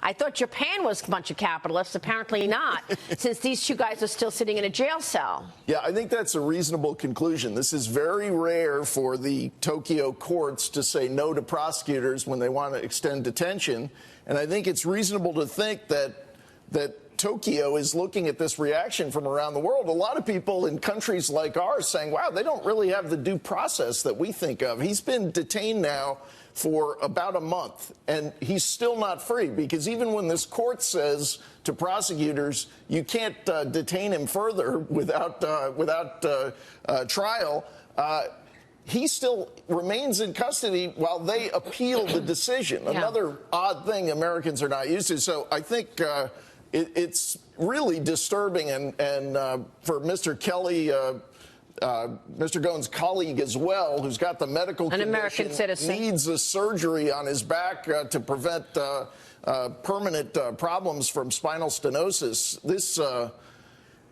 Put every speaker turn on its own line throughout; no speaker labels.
I thought Japan was a bunch of capitalists. Apparently not, since these two guys are still sitting in a jail cell.
Yeah, I think that's a reasonable conclusion. This is very rare for the Tokyo courts to say no to prosecutors when they want to extend detention. And I think it's reasonable to think that Tokyo is looking at this reaction from around the world. A lot of people in countries like ours saying, wow, they don't really have the due process that we think of. He's been detained now for about a month, and he's still not free, because even when this court says to prosecutors, you can't detain him further without trial, he still remains in custody while they appeal the decision. Yeah. Another odd thing Americans are not used to. So I think it's really disturbing, and for Mr. Kelly, Mr. Ghosn's colleague as well, who's got the medical condition,
American citizen,
needs a surgery on his back to prevent permanent problems from spinal stenosis.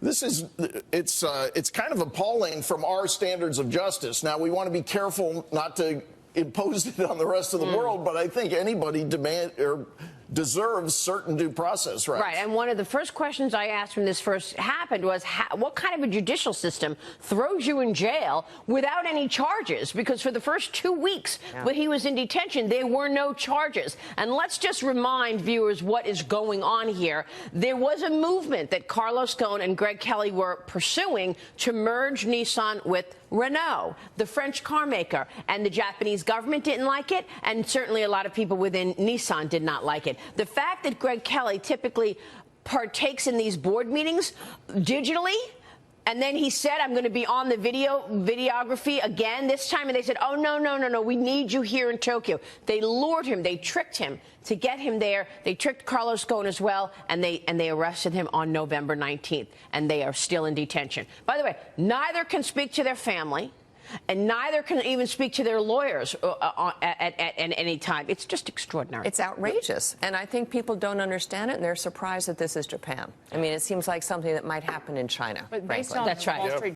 It's kind of appalling from our standards of justice. Now, we want to be careful not to impose it on the rest of the world, but I think anybody deserves certain due process rights.
Right, and one of the first questions I asked when this first happened was, what kind of a judicial system throws you in jail without any charges? Because for the first 2 weeks when he was in detention, there were no charges. And let's just remind viewers what is going on here. There was a movement that Carlos Ghosn and Greg Kelly were pursuing to merge Nissan with Renault, the French car maker, and the Japanese government didn't like it, and certainly a lot of people within Nissan did not like it. The fact that Greg Kelly typically partakes in these board meetings digitally, and then he said, I'm going to be on the videography again this time, and they said, oh, no, we need you here in Tokyo. They lured him, they tricked him to get him there. They tricked Carlos Ghosn as well, and they arrested him on November 19th, and they are still in detention. By the way, neither can speak to their family, and neither can even speak to their lawyers at any time. It's just extraordinary.
It's outrageous. And I think people don't understand it, and they're surprised that this is Japan. I mean, it seems like something that might happen in China.
But based
frankly.
on
That's right.
Wall Street